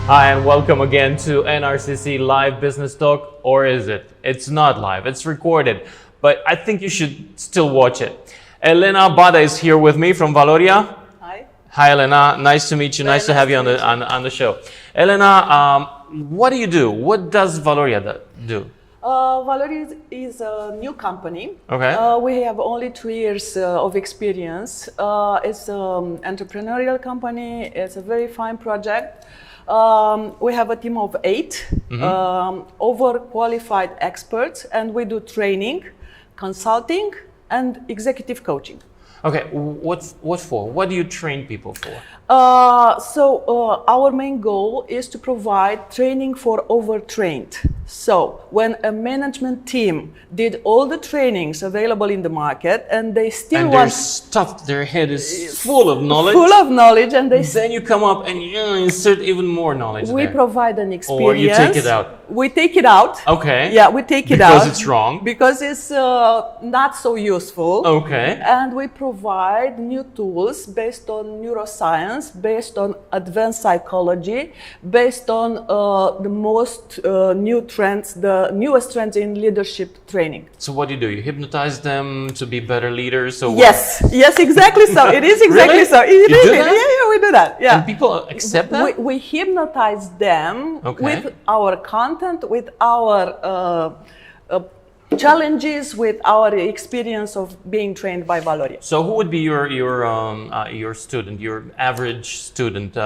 Hi, and welcome again to NRCC Live Business Talk, or is it? It's not live, it's recorded, but I think you should still watch it. Elena Badea is here with me from Valoria. Hi. Hi, Elena. Nice to meet you. Nice to have you on the show. Elena, what do you do? What does Valoria do? Valoria is a new company. Okay. We have only 2 years of experience. It's an entrepreneurial company. It's a very fine project. We have a team of 8 overqualified experts, and we do training, consulting, and executive coaching. Okay, what for? What do you train people for? Our main goal is to provide training for overtrained. So when a management team did all the trainings available in the market and they still they're stuffed, their head is full of knowledge. And then you come up and you insert even more knowledge we there. provide an experience. Or you take it out. We take it out. Okay. Yeah, we take it out. Because it's wrong. Because it's not so useful. Okay. And we provide new tools based on neuroscience, based on advanced psychology, based on the most new trends, the newest trends in leadership training. So what do? You hypnotize them to be better leaders? Or yes, exactly so. It is exactly really? so. Yeah, we do that. Yeah. And people accept that? We hypnotize them with our content, with our challenges, with our experience of being trained by Valoria. So who would be your student, your average student?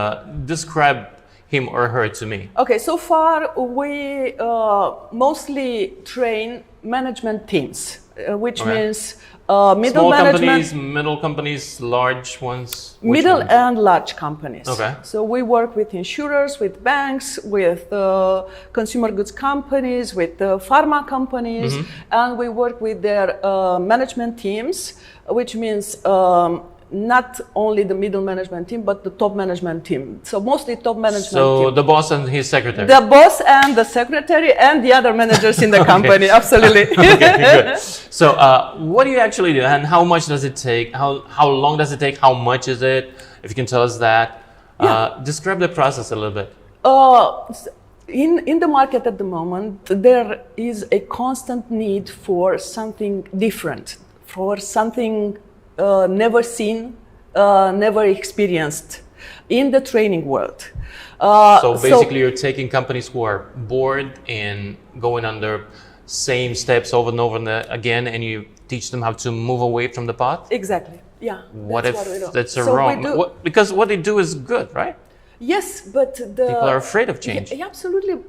Describe him or her to me. Okay, so far we mostly train management teams, which means middle small management, companies, middle companies, large ones. Middle and large companies. Okay. So we work with insurers, with banks, with consumer goods companies, with pharma companies, and we work with their management teams, which means not only the middle management team, but the top management team. So mostly top management team. So the boss and his secretary. The boss and the secretary and the other managers in the company, absolutely. Okay, good. So what do you actually do, and how much does it take? How long does it take? How much is it? If you can tell us that. Describe the process a little bit. In the market at the moment, there is a constant need for something different, for something never seen, never experienced in the training world. So basically you're taking companies who are bored and going under same steps over and over again, and you teach them how to move away from the path? Exactly, yeah. What if that's wrong? Because what they do is good, right? Yes, but people are afraid of change. Yeah, absolutely.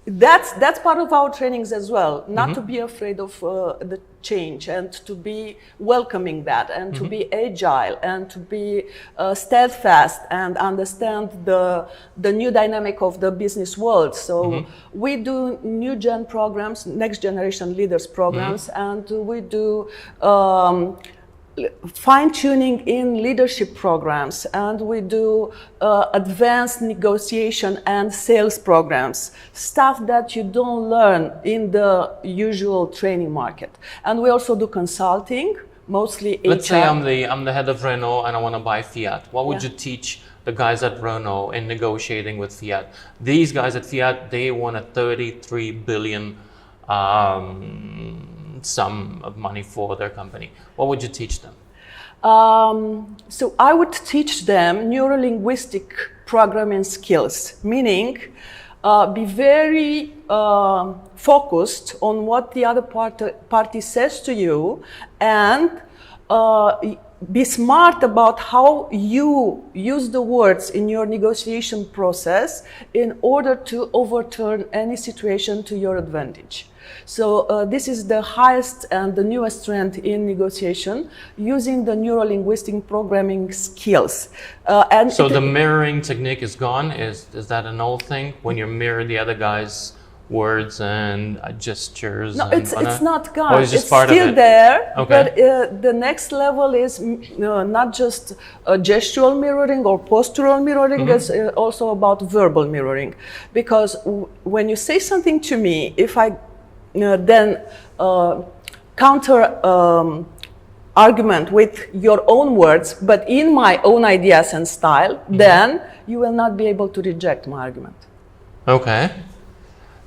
That's part of our trainings as well. Not to be afraid of the change, and to be welcoming that, and to be agile, and to be steadfast, and understand the new dynamic of the business world. So we do new gen programs, next generation leaders programs, and we do fine-tuning in leadership programs, and we do advanced negotiation and sales programs, stuff that you don't learn in the usual training market. And we also do consulting, mostly HR. Let's say I'm the head of Renault and I want to buy Fiat. What would you teach the guys at Renault in negotiating with Fiat? These guys at Fiat, they want a 33 billion sum of money for their company. What would you teach them? So I would teach them neuro-linguistic programming skills, meaning be very focused on what the other party says to you, and be smart about how you use the words in your negotiation process in order to overturn any situation to your advantage. So this is the highest and the newest trend in negotiation, using the neuro-linguistic programming skills. So the mirroring technique is gone? Is that an old thing, when you mirror the other guy's words and gestures? No, it's not gone. Or it's just still of it? there, Okay. but the next level is not just gestural mirroring or postural mirroring, it's also about verbal mirroring. Because when you say something to me, if I then counter argument with your own words, but in my own ideas and style, then you will not be able to reject my argument. Okay.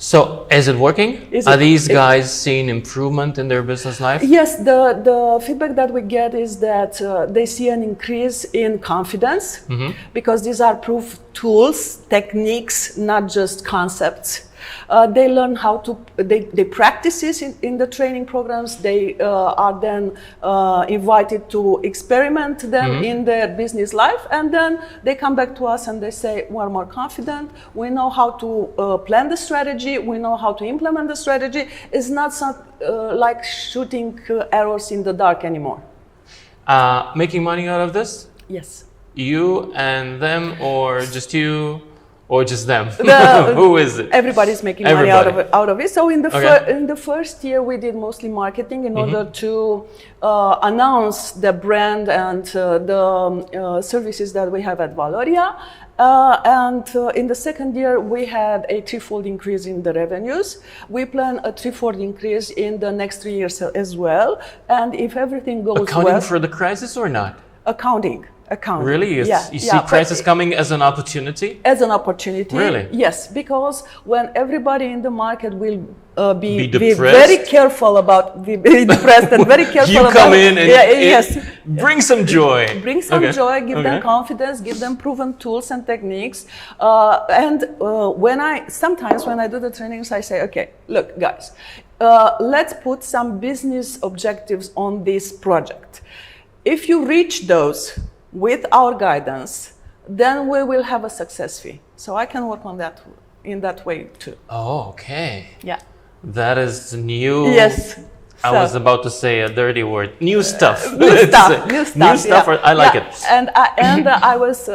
So is it working? Are these guys seeing improvement in their business life? Yes, the feedback that we get is that they see an increase in confidence because these are proof tools, techniques, not just concepts. They learn how to, they practice this in the training programs. They are then invited to experiment them in their business life. And then they come back to us and they say, we're more confident. We know how to plan the strategy. We know how to implement the strategy. It's not like shooting arrows in the dark anymore. Making money out of this? Yes. You and them, or just you? Or just them? Who is it? Everybody's making money out of it. So in the first year, we did mostly marketing in order to announce the brand and the services that we have at Valoria. And in the second year, we had a threefold increase in the revenues. We plan a threefold increase in the next 3 years as well. And if everything goes Accounting for the crisis or not? Accounting. Really? You see crisis coming as an opportunity? As an opportunity. Really? Yes, because when everybody in the market will be depressed? very careful about being depressed and very careful you about... come in and yes. Bring some joy. Bring some joy, give them confidence, give them proven tools and techniques. Sometimes when I do the trainings, I say, okay, look, guys, let's put some business objectives on this project. If you reach those with our guidance, then we will have a success fee. So I can work on that in that way too. Oh, okay. Yeah. That is new. Yes. I was about to say a dirty word. New stuff. New stuff. New stuff. Yeah. I like it. And I was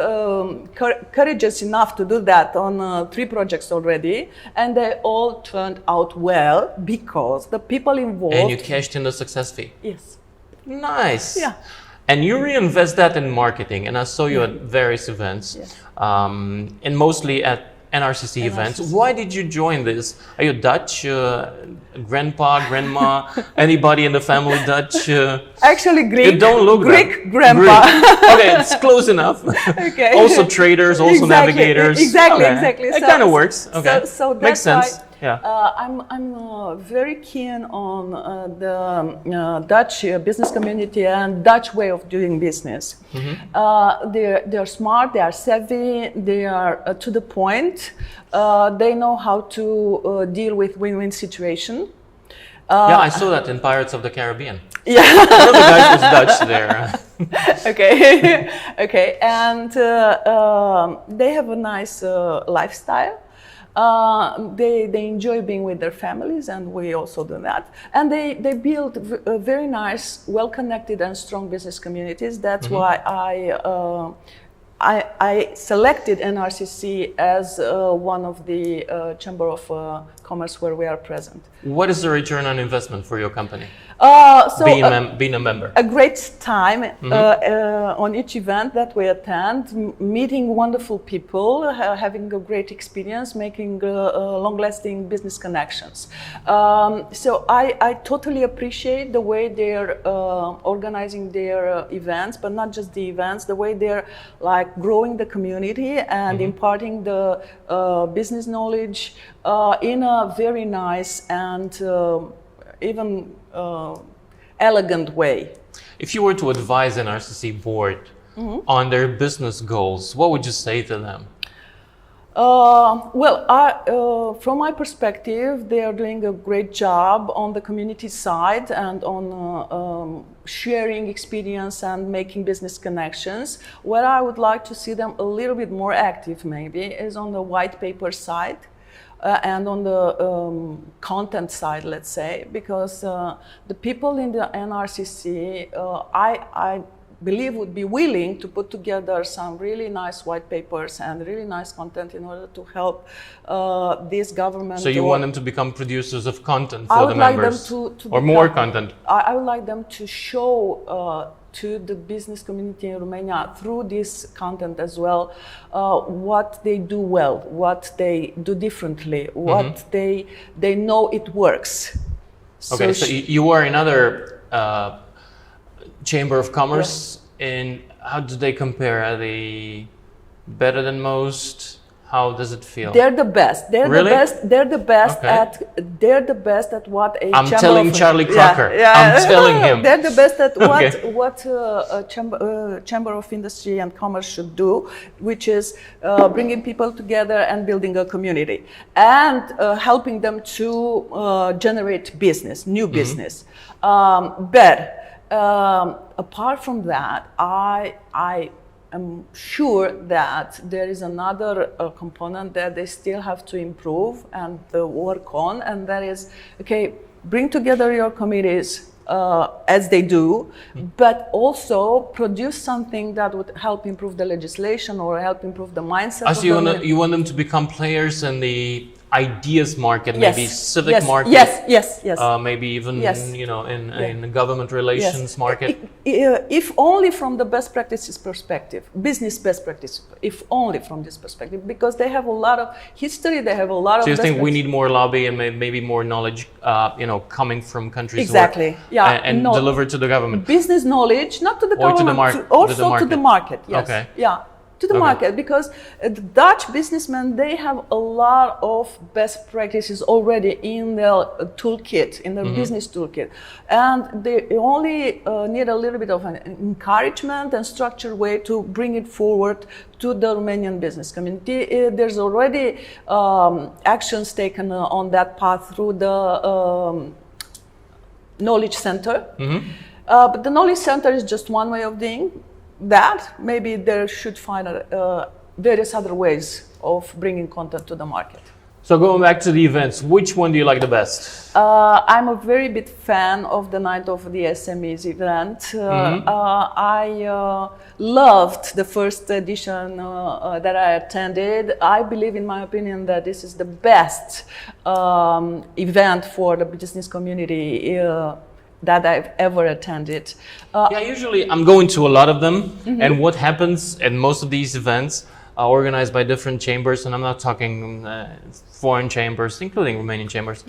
courageous enough to do that on 3 projects already, and they all turned out well because the people involved. And you cashed in the success fee. Yes. Nice. Yeah. And you reinvest that in marketing, and I saw you at various events, and mostly at NRCC events. Why did you join this? Are you Dutch? Grandpa, grandma, anybody in the family Dutch? Actually, Greek. You don't look Greek grandpa. Greek. Okay, it's close enough. Okay. Also traders, also navigators. Exactly. It kind of works. Okay. So makes sense. Yeah. I'm very keen on the Dutch business community and Dutch way of doing business. They're smart, they are savvy, they are to the point. They know how to deal with win-win situation. I saw that in Pirates of the Caribbean. Yeah. One of the guys was Dutch there. Okay. And they have a nice lifestyle. They enjoy being with their families, and we also do that. And they build very nice, well-connected and strong business communities. That's why I selected NRCC as one of the Chamber of Commerce where we are present. What is the return on investment for your company? Being a member. A great time on each event that we attend, meeting wonderful people, having a great experience, making long-lasting business connections. So I totally appreciate the way they're organizing their events, but not just the events, the way they're like growing the community and imparting the business knowledge in a very nice and even elegant way. If you were to advise an NRCC board on their business goals, what would you say to them? From my perspective, they are doing a great job on the community side and on sharing experience and making business connections. Where I would like to see them a little bit more active maybe is on the white paper side. And on the content side, let's say, because the people in the NRCC, I believe would be willing to put together some really nice white papers and really nice content in order to help this government. So you want them to become producers of content for the members? Or more content? I would like them to show to the business community in Romania through this content as well, what they do well, what they do differently, what they know it works. Okay, so you are another Chamber of Commerce, and how do they compare? Are they better than most? How does it feel? They're the best. They're Really? the best. They're the best Okay. at. They're the best at what a. I'm chamber telling of, Charlie Crocker. I'm telling him. They're the best at Okay. what a chamber of industry and commerce should do, which is bringing people together and building a community, and helping them to generate business, new business. Apart from that, I'm sure that there is another component that they still have to improve and work on, and that is, okay, bring together your committees as they do, but also produce something that would help improve the legislation or help improve the mindset. So you want them to become players in the ideas market, Yes, maybe civic yes, market, yes, maybe even Yes. in the government relations market. If only from the best practices perspective, business best practice, if only from this perspective, because they have a lot of history, they have a lot of. So you best think we practice- need more lobby and maybe more knowledge, coming from countries Exactly. Yeah. and no. delivered to the government? Business knowledge, not to the Or to the government, market- also to the market. Yes. Okay. Yeah. To the Okay. market, because the Dutch businessmen, they have a lot of best practices already in their toolkit, in their business toolkit, and they only need a little bit of an encouragement and structured way to bring it forward to the Romanian business community. There's already actions taken on that path through the knowledge center, but the knowledge center is just one way of doing that. Maybe there should find various other ways of bringing content to the market. So going back to the events, which one do you like the best? I'm a very big fan of the Night of the SMEs event. I loved the first edition that I attended. I believe, in my opinion, that this is the best event for the business community that I've ever attended. Usually I'm going to a lot of them, and what happens at most of these events are organized by different chambers, and I'm not talking foreign chambers, including Romanian chambers.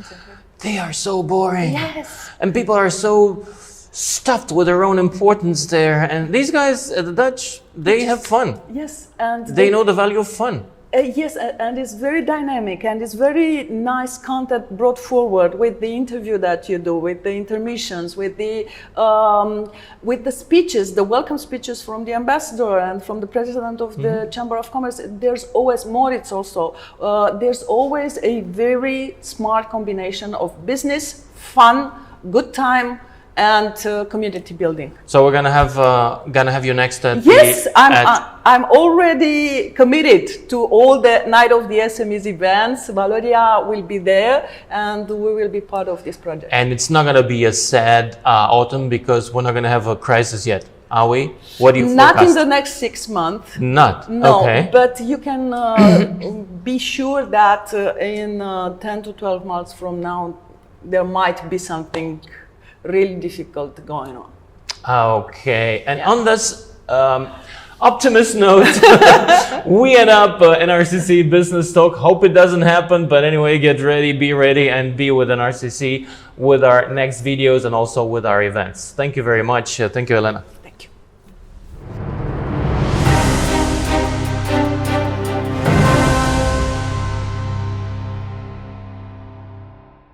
They are so boring. Yes. And people are so stuffed with their own importance there. And these guys, the Dutch, they have fun. Yes, and They know the value of fun. Yes, and it's very dynamic, and it's very nice content brought forward with the interview that you do, with the intermissions, with the speeches, the welcome speeches from the ambassador and from the president of the Chamber of Commerce. There's always Moritz also. There's always a very smart combination of business, fun, good time, and community building. So we're gonna have you next at Yes, the, I'm already committed to all the Night of the SMEs events. Valoria will be there, and we will be part of this project. and it's not gonna be a sad autumn because we're not gonna have a crisis yet, are we? What do you Not in forecast? the next 6 months. Not. No, Okay. but you can be sure that in 10 to 12 months from now, there might be something really difficult going on. Okay. And Yeah. on this optimist note, we end up NRCC Business Talk. Hope it doesn't happen, but anyway, get ready, be ready, and be with NRCC with our next videos and also with our events. Thank you very much. Thank you, Elena.